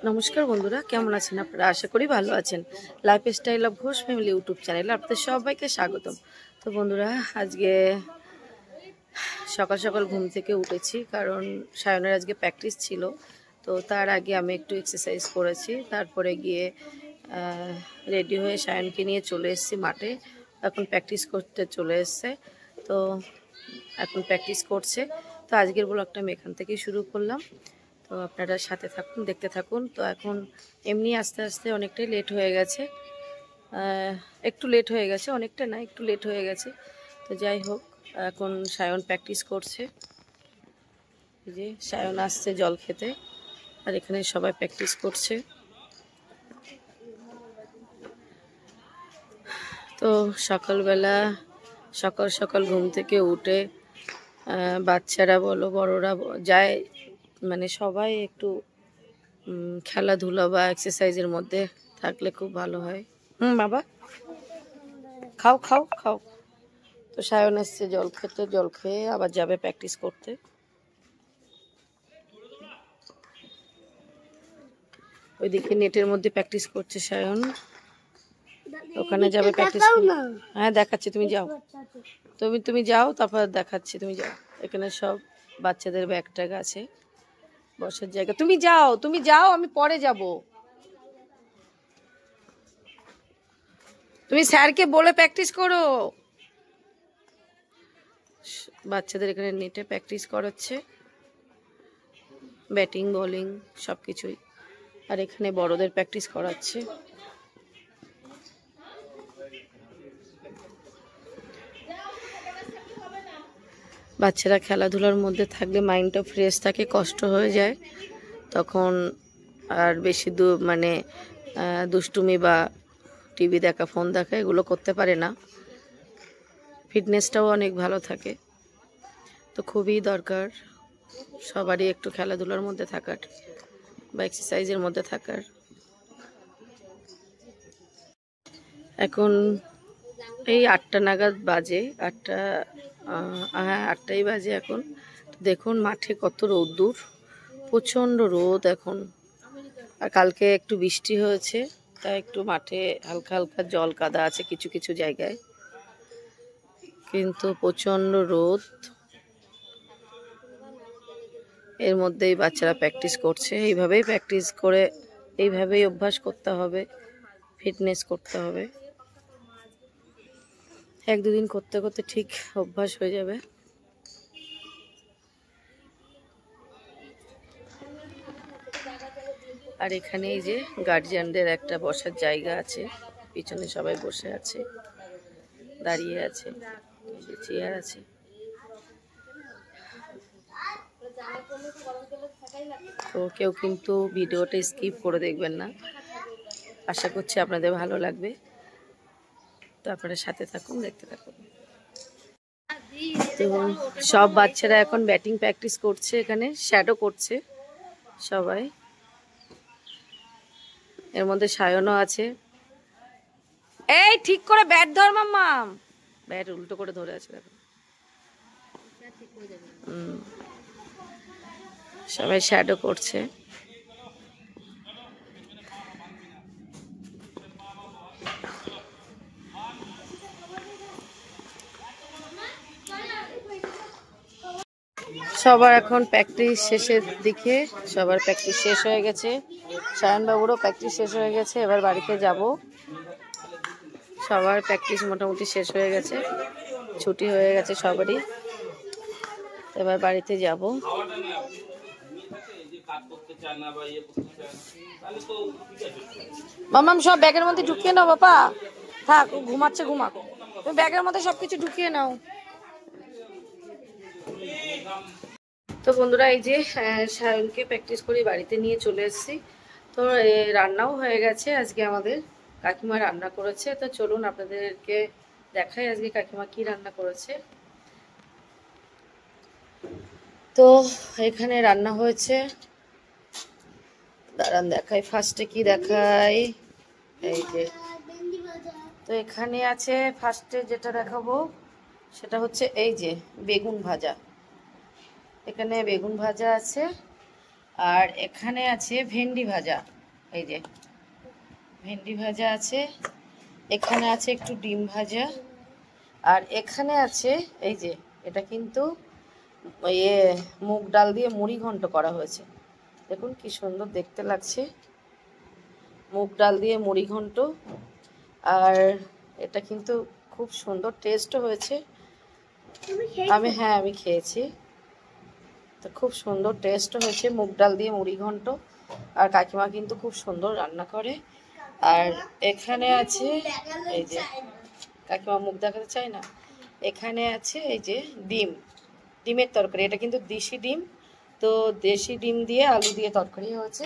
নমস্কার বন্ধুরা, কেমন আছেন আপনারা? আশা করি ভালো আছেন। Lifestyle of Ghosh family YouTube চ্যানেলে আপনাদের সবাইকে স্বাগতম। তো বন্ধুরা, আজকে সকাল সকাল ঘুম থেকে উঠেছি, কারণ সায়নের আজকে প্র্যাকটিস ছিল। তো তার আগে আমি একটু এক্সারসাইজ করেছি, তারপরে গিয়ে রেডি হয়ে সায়নকে নিয়ে চলে এসেছি মাঠে। এখন প্র্যাকটিস করতে চলে এসছে, তো এখন প্র্যাকটিস করছে। তো আজকের ব্লগটা আমি এখান থেকেই শুরু করলাম। তো আপনারা সাথে থাকুন, দেখতে থাকুন। তো এখন এমনি আস্তে আস্তে অনেকটাই লেট হয়ে গেছে, একটু লেট হয়ে গেছে, অনেকটা না, একটু লেট হয়ে গেছে। তো যাই হোক, এখন সায়ন প্র্যাকটিস করছে। এই যে সায়ন আসছে জল খেতে, আর এখানে সবাই প্র্যাকটিস করছে। তো সকালবেলা সকাল সকাল ঘুম থেকে উঠে বাচ্চারা বলো বড়রা যায়, মানে সবাই একটু খেলাধুলা বা এক্সারসাইজের মধ্যে থাকলে খুব ভালো হয়। বাবা, খাও খাও খাও। তো সায়ন এসছে জল খেতে, জল খেয়ে আবার যাবে প্র্যাকটিস করতে। ওইদিকে নেটের মধ্যে প্র্যাকটিস করছে সায়ন, ওখানে যাবে প্র্যাকটিস। হ্যাঁ দেখাচ্ছি, তুমি যাও, তুমি যাও, তারপর দেখাচ্ছি, তুমি যাও। এখানে সব বাচ্চাদের ব্যাগ ট্যাগ আছে, বসার জায়গা। তুমি যাও, আমি পরে যাব। তুমি স্যারকে বলে প্র্যাকটিস করো। বাচ্চাদের এখানে নেটে প্র্যাকটিস করাচ্ছে, ব্যাটিং বোলিং সব কিছুই। আর এখানে বড়দের প্র্যাকটিস করাচ্ছে। বাচ্চারা খেলাধুলার মধ্যে থাকলে মাইন্ডটা ফ্রেশ থাকে, কষ্ট হয়ে যায় তখন আর বেশি মানে দুষ্টুমি বা টিভি দেখা, ফোন দেখা এগুলো করতে পারে না। ফিটনেসটাও অনেক ভালো থাকে। তো খুবই দরকার সবারই একটু খেলাধুলার মধ্যে থাকার বা এক্সারসাইজের মধ্যে থাকার। এখন এই 8টা নাগাদ বাজে, 8টা, হ্যাঁ 8টাই বাজে এখন। দেখুন মাঠে কত রোদ্দুর, প্রচণ্ড রোদ এখন। আর কালকে একটু বৃষ্টি হয়েছে, তাই একটু মাঠে হালকা হালকা জল কাদা আছে কিছু কিছু জায়গায়, কিন্তু প্রচণ্ড রোদ। এর মধ্যেই বাচ্চারা প্র্যাকটিস করছে। এইভাবেই প্র্যাকটিস করে, এইভাবেই অভ্যাস করতে হবে, ফিটনেস করতে হবে। 1-2 দিন করতে করতে ঠিক অভ্যাস হয়ে যাবে। আর এখানে এই যে গার্জিয়ানদের একটা বসার জায়গা আছে, পিছনে সবাই বসে আছে, দাঁড়িয়ে আছে, চেয়ার আছে। তো কেউ কিন্তু ভিডিওটা স্কিপ করে দেখবেন না, আশা করছি আপনাদের ভালো লাগবে। তো আপনারা সাথে থাকুন, দেখতে থাকুন। তো সব বাচ্চারা এখন ব্যাটিং প্র্যাকটিস করছে, এখানে শ্যাডো করছে সবাই। এর মধ্যে সায়নও আছে। এই ঠিক করে ব্যাট ধর মাম্মাম, ব্যাট উল্টো করে ধরে আছে দেখো। সবাই শ্যাডো করছে। সবার এখন প্র্যাকটিস শেষের দিকে, সবার প্র্যাকটিস শেষ হয়ে গেছে। সায়নবাবুরও প্র্যাকটিস শেষ হয়ে গেছে, এবার বাড়িতে যাব। সবার প্র্যাকটিস মোটামুটি শেষ হয়ে গেছে, ছুটি হয়ে গেছে সবারই, এবার বাড়িতে যাব। মামাম সব ব্যাগের মধ্যে ঢুকিয়ে নাও বাবা, থাক ঘুমাচ্ছে, ঘুমাক। তুমি ব্যাগের মধ্যে সবকিছু ঢুকিয়ে নাও। তো বন্ধুরা, এই যে সায়নকে প্র্যাকটিস করে বাড়িতে নিয়ে চলে এসেছি। তো রান্নাও হয়ে গেছে আজকে আমাদের, কাকিমা রান্না করেছে। তো চলুন আপনাদেরকে দেখাই আজকে কাকিমা কি রান্না করেছে। তো এখানে রান্না হয়েছে, দাঁড়ান দেখাই, ফার্স্টে কি দেখাই, এই যে। তো এখানে আছে ফার্স্টে যেটা দেখাবো সেটা হচ্ছে এই যে বেগুন ভাজা। এখানে বেগুন ভাজা আছে, আর এখানে আছে ভেন্ডি ভাজা, এই যে ভেন্ডি ভাজা আছে, এখানে আছে একটু ডিম ভাজা, আর এখানে আছে এই যে এটা কিন্তু ইয়ে মুগ ডাল দিয়ে মুড়ি ঘন্ট করা হয়েছে। দেখুন কি সুন্দর দেখতে লাগছে, মুগ ডাল দিয়ে মুড়ি ঘন্ট। আর এটা কিন্তু খুব সুন্দর টেস্টও হয়েছে। আমি খেয়েছি, তো খুব সুন্দর টেস্টও হয়েছে মুগ ডাল দিয়ে মুড়ি ঘন্ট। আর কাকিমা কিন্তু খুব সুন্দর রান্না করে। আর এখানে আছে এই যে, কাকিমা মুখ দেখাতে চায় না, এখানে আছে এই যে ডিমের তরকারি। এটা কিন্তু দেশি ডিম, তো দেশি ডিম দিয়ে আলু দিয়ে তরকারি হয়েছে।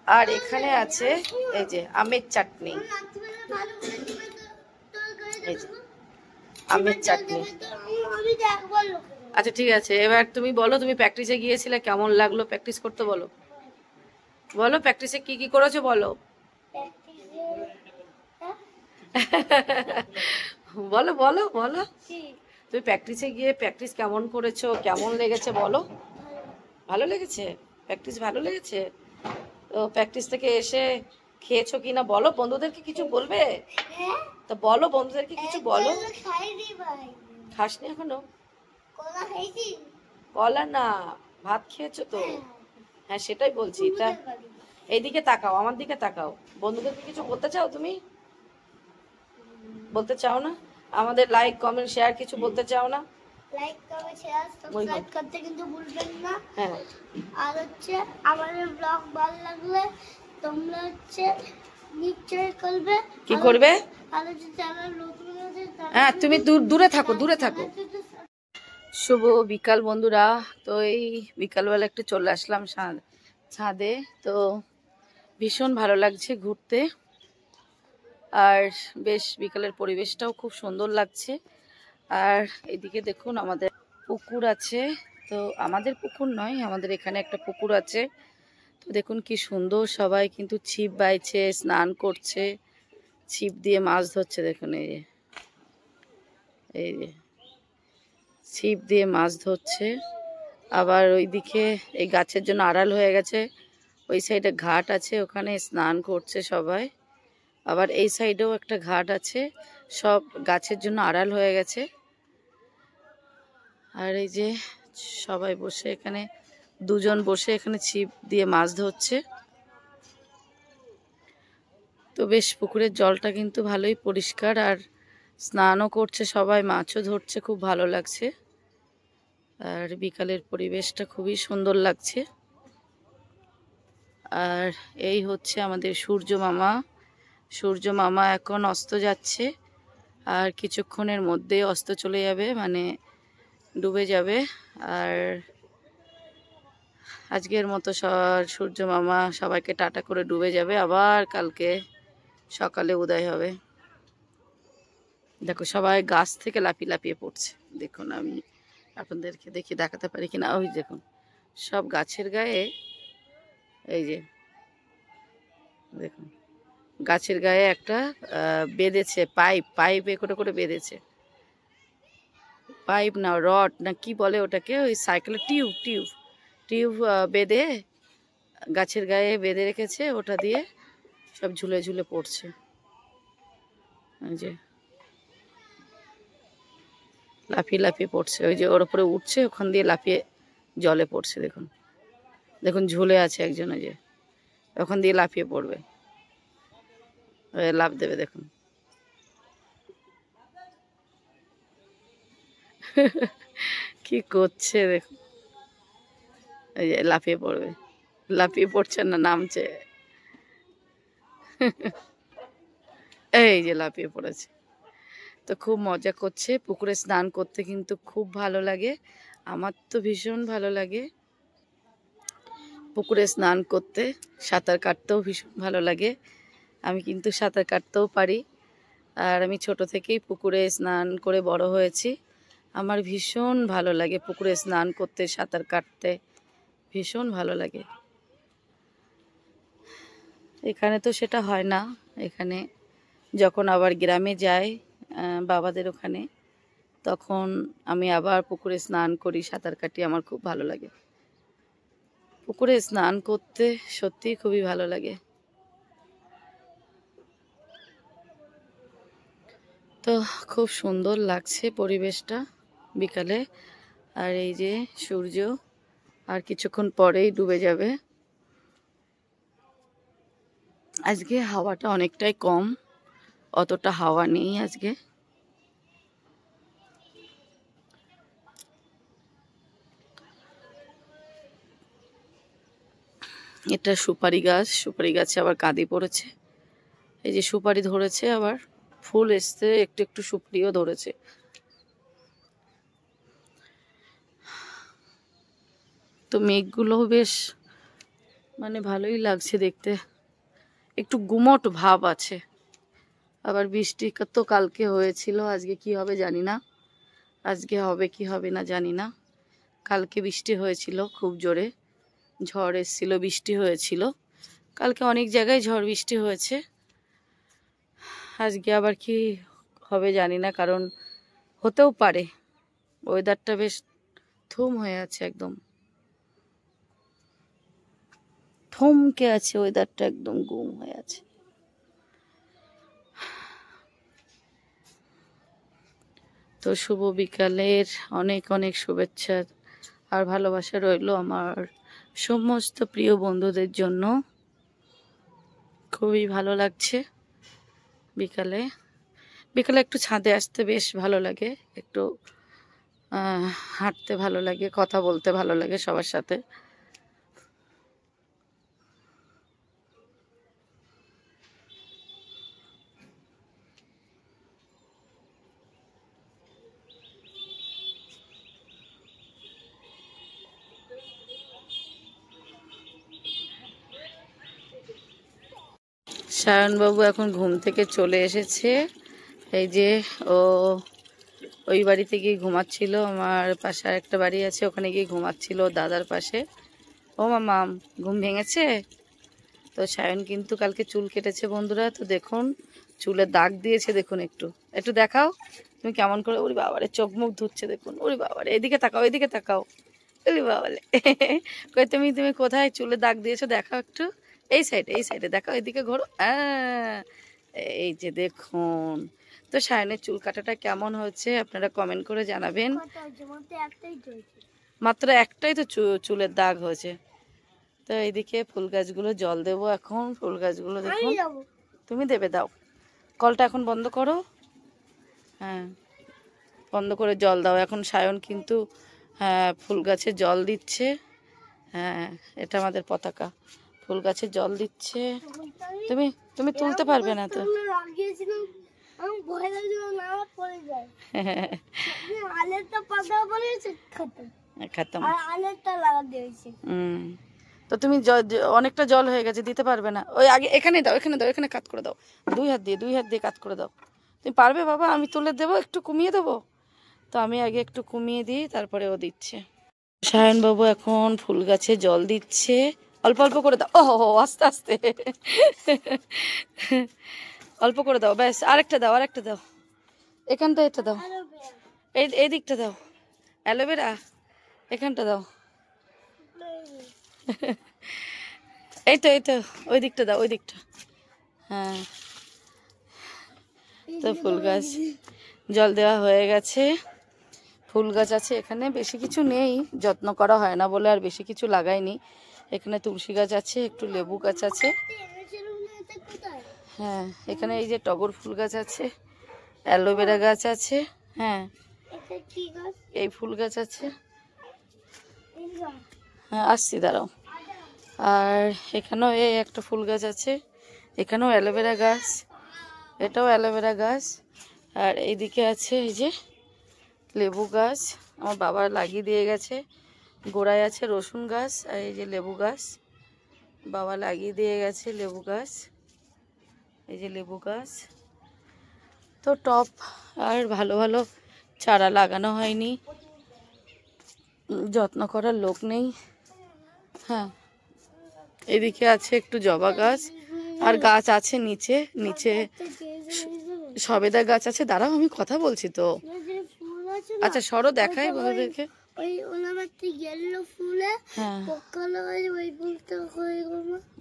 আর এখানে আছে এই যে আমের চাটনি, এই যে আমের চাটনি। আচ্ছা ঠিক আছে, এবার তুমি বলো, তুমি প্র্যাকটিসে গিয়েছিলে, কেমন লাগলো প্র্যাকটিস করতে? বলো বলো প্র্যাকটিসে কি কি করেছো বলো। বলো বলো বলো, তুমি প্র্যাকটিসে গিয়ে প্র্যাকটিস কেমন করেছো, কেমন লেগেছে বলো। ভালো লেগেছে? প্র্যাকটিস ভালো লেগেছে? তো প্র্যাকটিস থেকে এসে খেয়েছো কিনা বলো, বন্ধুদেরকে কিছু বলবে? তো বলো বন্ধুদেরকে কিছু বলো। খাসনি এখনো? কলা না, ভাত খেয়েছো তো? হ্যাঁ সেটাই বলছি। তা এইদিকে তাকাও, আমার দিকে তাকাও, বন্ধুদেরকে কিছু বলতে চাও তুমি? বলতে চাও না? আমাদের লাইক কমেন্ট শেয়ার কিছু বলতে চাও না? লাইক কমেন্ট শেয়ার সাবস্ক্রাইব করতে কিন্তু ভুলবেন না। হ্যাঁ, আর হচ্ছে আমাদের ব্লগ ভালো লাগলে তোমরা হচ্ছে নিশ্চয় করবে। কি করবে? আর হচ্ছে চ্যানেল নতুন আছে, হ্যাঁ তুমি দূরে থাকো, দূরে থাকো। শুভ বিকাল বন্ধুরা, তো এই বিকালবেলা একটু চলে আসলাম ছাদে। তো ভীষণ ভালো লাগছে ঘুরতে, আর বেশ বিকালের পরিবেশটাও খুব সুন্দর লাগছে। আর এদিকে দেখুন আমাদের পুকুর আছে, তো আমাদের পুকুর নয়, আমাদের এখানে একটা পুকুর আছে। তো দেখুন কি সুন্দর, সবাই কিন্তু ছিপ বাইছে, স্নান করছে, ছিপ দিয়ে মাছ ধরছে। দেখুন এই যে, এই যে ছিপ দিয়ে মাছ ধরছে। আবার ওইদিকে এই গাছের জন্য আড়াল হয়ে গেছে, ওই সাইডে ঘাট আছে, ওখানে স্নান করছে সবাই। আবার এই সাইডেও একটা ঘাট আছে, সব গাছের জন্য আড়াল হয়ে গেছে। আর এই যে সবাই বসে এখানে, দুজন বসে এখানে ছিপ দিয়ে মাছ ধরছে। তো বেশ পুকুরের জলটা কিন্তু ভালোই পরিষ্কার, আর স্নানও করছে সবাই, মাছও ধরছে, খুব ভালো লাগছে। আর বিকালের পরিবেশটা খুবই সুন্দর লাগছে। আর এই হচ্ছে আমাদের সূর্য মামা। সূর্য মামা এখন অস্ত যাচ্ছে, আর কিছুক্ষণের মধ্যে অস্ত চলে যাবে, মানে ডুবে যাবে। আর আজকের মতো সূর্য মামা সবাইকে টাটা করে ডুবে যাবে, আবার কালকে সকালে উদয় হবে। দেখো সবাই গাছ থেকে লাফিয়ে লাফিয়ে পড়ছে। দেখুন আমি আপনাদেরকে দেখাতে পারি কিনা, ওই দেখুন সব গাছের গায়ে, এই যে দেখুন গাছের গায়ে একটা বেঁধেছে, পাইপে করে করে বেঁধেছে, পাইপ না রড না কি বলে ওটাকে, ওই সাইকেলের টিউব বেঁধে গাছের গায়ে বেঁধে রেখেছে, ওটা দিয়ে সব ঝুলে ঝুলে পড়ছে। এই যে লাফিয়ে লাফিয়ে পড়ছে, ওই যে ওর উপরে উঠছে, ওখান দিয়ে লাফিয়ে জলে পড়ছে। দেখুন দেখুন ঝুলে আছে একজন, ওই যে ওখান দিয়ে লাফিয়ে পড়বে, লাফ দেবে। দেখুন কি করছে, দেখুন এই যে লাফিয়ে পড়বে, লাফিয়ে পড়ছে না, নামছে। এই যে লাফিয়ে পড়েছে। তো খুব মজা করছে, পুকুরে স্নান করতে কিন্তু খুব ভালো লাগে, আমার তো ভীষণ ভালো লাগে পুকুরে স্নান করতে। সাঁতার কাটতেও ভীষণ ভালো লাগে, আমি কিন্তু সাঁতার কাটতেও পারি। আর আমি ছোট থেকেই পুকুরে স্নান করে বড় হয়েছি, আমার ভীষণ ভালো লাগে পুকুরে স্নান করতে, সাঁতার কাটতে ভীষণ ভালো লাগে। এখানে তো সেটা হয় না, এখানে যখন আবার গ্রামে যাই বাবাদের ওখানে, তখন আমি আবার পুকুরে স্নান করি, সাঁতার কাটি, আমার খুব ভালো লাগে। পুকুরে স্নান করতে সত্যি খুবই ভালো লাগে। তো খুব সুন্দর লাগছে পরিবেশটা বিকালে। আর এই যে সূর্য আর কিছুক্ষণ পরেই ডুবে যাবে। আজকে হাওয়াটা অনেকটাই কম, অতটা হাওয়া নেই আজকে। এটা সুপারি গাছ, সুপারি গাছে আবার কাঁদি পড়েছে। এই যে সুপারি ধরেছে, আবার ফুল এসছে, একটু একটু সুপারিও ধরেছে। তো মেঘগুলো বেশ মানে ভালোই লাগছে দেখতে, একটু গুমট ভাব আছে। আবার বৃষ্টি তো কালকে হয়েছিল, আজকে কি হবে জানি না, আজকে হবে কি হবে না জানি না। কালকে বৃষ্টি হয়েছিল খুব জোরে, ঝড় এসেছিল, বৃষ্টি হয়েছিল কালকে, অনেক জায়গায় ঝড় বৃষ্টি হয়েছে। আজকে আবার কি হবে জানি না, কারণ হতেও পারে। ওয়েদারটা বেশ থুম হয়ে আছে, একদম থমকে আছে ওয়েদারটা, একদম গুম হয়ে আছে। তো শুভ বিকালের অনেক অনেক শুভেচ্ছা আর ভালোবাসা রইল আমার সমস্ত প্রিয় বন্ধুদের জন্য। খুবই ভালো লাগছে বিকালে, বিকালে একটু ছাদে আসতে বেশ ভালো লাগে, একটু হাঁটতে ভালো লাগে, কথা বলতে ভালো লাগে সবার সাথে। সায়নবাবু এখন ঘুম থেকে চলে এসেছে। এই যে ও ওই বাড়িতে গিয়ে ঘুমাচ্ছিল, আমার পাশে আরেকটা বাড়ি আছে, ওখানে গিয়ে ঘুমাচ্ছিল দাদার পাশে। ও মামাম, ঘুম ভেঙেছে? তো সায়ন কিন্তু কালকে চুল কেটেছে বন্ধুরা, তো দেখুন চুলে দাগ দিয়েছে, দেখুন একটু একটু দেখাও তুমি কেমন করে। ওরে বাবারে চোখ মুখ ধুচ্ছে দেখুন, ওরে বাবারে এদিকে তাকাও, এদিকে তাকাও, ওরে বাবারে কই তুমি তুমি কোথায় চুলে দাগ দিয়েছো দেখাও একটু, এই সাইডে, এই সাইডে দেখাও, এদিকে ঘোরো। এই যে দেখুন। তো সায়নের চুল কাটাটা কেমন হয়েছে আপনারা কমেন্ট করে জানাবেন। মাত্র একটাই তো চুলের দাগ হয়েছে। তো এইদিকে ফুল গাছগুলো জল দেবো এখন, ফুল গাছগুলো দেখুন। তুমি দেবে, দাও, কলটা এখন বন্ধ করো। হ্যাঁ, বন্ধ করে জল দাও। এখন সায়ন কিন্তু হ্যাঁ ফুল গাছে জল দিচ্ছে। হ্যাঁ, এটা আমাদের পতাকা, ফুল গাছে জল দিচ্ছে। তুমি তুমি তুলতে পারবে না তো। তো তুমি অনেকটা জল হয়ে গেছে, দিতে পারবে না। ওই আগে এখানে দাও, এখানে দাও, এখানে কাট করে দাও, দুই হাত দিয়ে কাট করে দাও। তুমি পারবে বাবা? আমি তুলে দেবো, একটু কমিয়ে দেবো। তো আমি আগে একটু কমিয়ে দিই, তারপরে ও দিচ্ছে। সায়নবাবু এখন ফুল গাছে জল দিচ্ছে, অল্প অল্প করে দাও। ও আস্তে আস্তে অল্প করে দাও, ব্যাস। আরেকটা দাও, আরেকটা দাও, এখানটা এটা দাও, এই দিকটা দাও, অ্যালোভেরা এখানটা দাও। এই তো ওই দিকটা দাও, ওই দিকটা। হ্যাঁ, তো ফুল গাছ জল দেওয়া হয়ে গেছে। ফুল গাছ আছে এখানে, বেশি কিছু নেই, যত্ন করা হয় না বলে আর বেশি কিছু লাগাইনি। এখানে তুলসী গাছ আছে, একটু লেবু গাছ আছে। হ্যাঁ, এখানে এই যে টগর ফুল গাছ আছে, অ্যালোভেরা গাছ আছে। হ্যাঁ, এই ফুল গাছ আছে। হ্যাঁ আসছি, দাঁড়াও। আর এখানেও এই একটা ফুল গাছ আছে, এখানেও অ্যালোভেরা গাছ, এটাও অ্যালোভেরা গাছ। আর এইদিকে আছে এই যে লেবু গাছ, আমার বাবা লাগিয়ে দিয়ে গেছে। গোড়ায় আছে রসুন গাছ, আর এই যে লেবু গাছ বাবা লাগিয়ে দিয়ে গেছে, লেবু গাছ, এই যে লেবু গাছ। তো টপ আর ভালো ভালো চারা লাগানো হয়নি, যত্ন করার লোক নেই। হ্যাঁ, এদিকে আছে একটু জবা গাছ, আর গাছ আছে নিচে নিচে সবেদা গাছ আছে। দাঁড়াও আমি কথা বলছি তো। আচ্ছা সরো, দেখাই বন্ধুদেরকে। হ্যাঁ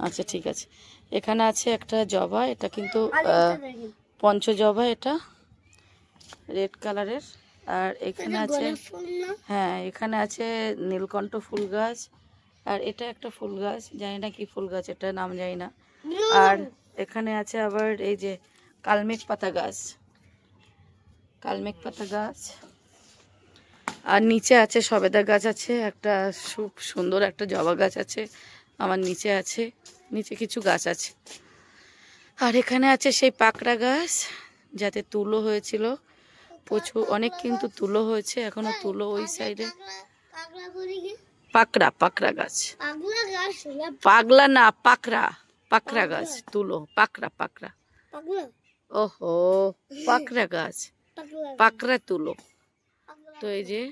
আচ্ছা ঠিক আছে। এখানে আছে একটা জবা, এটা কিন্তু পঞ্চজবা, এটা রেড কালারের। আর এখানে আছে, হ্যাঁ এখানে আছে নীলকণ্ঠ ফুল গাছ। আর এটা একটা ফুল গাছ, জানি না কি ফুল গাছ, এটা নাম জানি না। আর এখানে আছে আবার এই যে কালমেঘ পাতা গাছ, কালমেঘ পাতা গাছ। আর নিচে আছে সবেদা গাছ আছে, একটা খুব সুন্দর একটা জবা গাছ আছে আমার নিচে আছে, নিচে কিছু গাছ আছে। আর এখানে আছে সেই পাকড়া গাছ, যাতে তুলো হয়েছিল প্রচুর, অনেক কিন্তু তুলো হয়েছে এখনো, তুলো ওই সাইডে। পাকড়া, পাকড়া গাছ, পাগলা না পাকড়া, পাকড়া গাছ, তুলো পাকড়া, পাকড়া, ওহো পাকড়া গাছ, পাকড়া তুলো। তো এই যে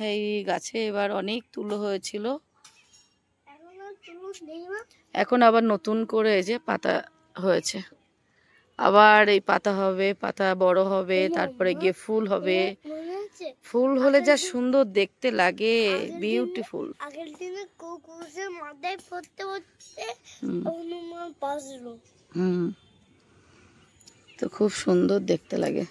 এই গাছে এবার অনেক তুলো হয়েছিল, এখন আবার নতুন করে এই যে পাতা হয়েছে, আবার এই পাতা হবে, পাতা বড় হবে, তারপরে গিয়ে ফুল হবে। ফুল হলে যা সুন্দর দেখতে লাগে, বিউটিফুল। আগের দিনে কুকুরের মাথায় পড়তে পড়তে হনুমান বাজলো। তো খুব সুন্দর দেখতে লাগে।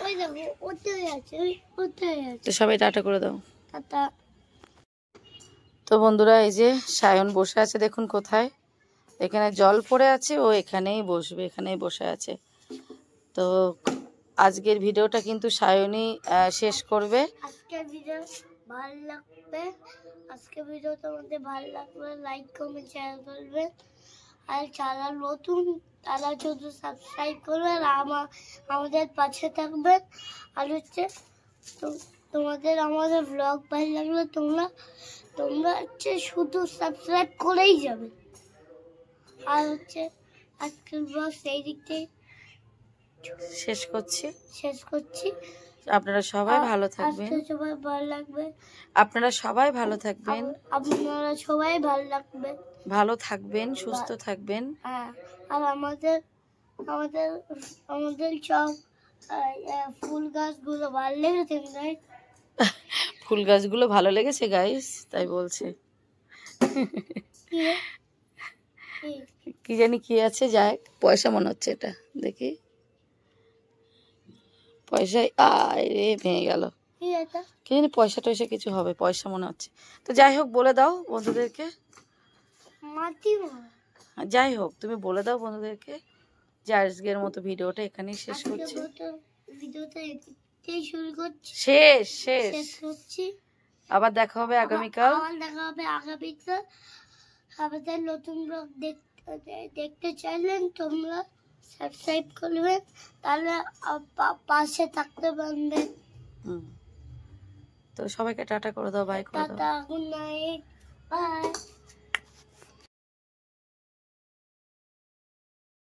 ওই দেখো ওটাই আছে, ওটাই আছে। সবাই টাটা করে দাও, টাটা। তো বন্ধুরা এই যে সায়ন বসে আছে, দেখুন কোথায়, এখানে জল পড়ে আছে, ও এখানেই বসবে, এখানেই বসে আছে। তো আজকের ভিডিওটা কিন্তু সায়নই শেষ করবে। আজকের ভিডিও ভালো লাগবে, আজকের ভিডিও তোমাদের ভালো লাগবে লাইক কমেন্ট শেয়ার করবেন। আর যারা নতুন তারা শুধু সাবস্ক্রাইব করবেন, আমাদের পাশে থাকবেন। আর হচ্ছে তোমাদের আমাদের ব্লগ ভালো লাগলে তোমরা হচ্ছে শুধু সাবস্ক্রাইব করেই যাবে। আর হচ্ছে আজকের ব্লগ সেই দিক থেকে শেষ করছি। আপনারা সবাই ভালো থাকবেন, সবাই ভালো লাগবে, আপনারা সবাই ভালো থাকবেন, আপনারা সবাই ভালো লাগবে, ভালো থাকবেন, সুস্থ থাকবেন। আর আমাদের সব ফুল গাছগুলো ভালো লেগেছে, ফুল গাছগুলো ভালো লেগেছে গাইস, তাই বলছে। কি জানি কি আছে, যাই পয়সা মনে হচ্ছে, এটা দেখি পয়সায় রে ভেঙে গেল, কি জানি পয়সা টয়সা কিছু হবে, পয়সা মনে হচ্ছে। তো যাই হোক বলে দাও বন্ধুদেরকে, যাই হোক তুমি বলে দাও বন্ধুদেরকে যে আজকের মতো ভিডিওটা এখানেই শেষ করছি। শেষ। আবার দেখা হবে আগামীকাল। আমাদের নতুন ব্লগ দেখতে চাইলেন তোমরা সাবস্ক্রাইব করবেন, তাহলে পাশে থাকতে পারবেন। তো সবাইকে টাটা করে দাও, বাই করে দাও, টাটা, গুড নাইট, বাই।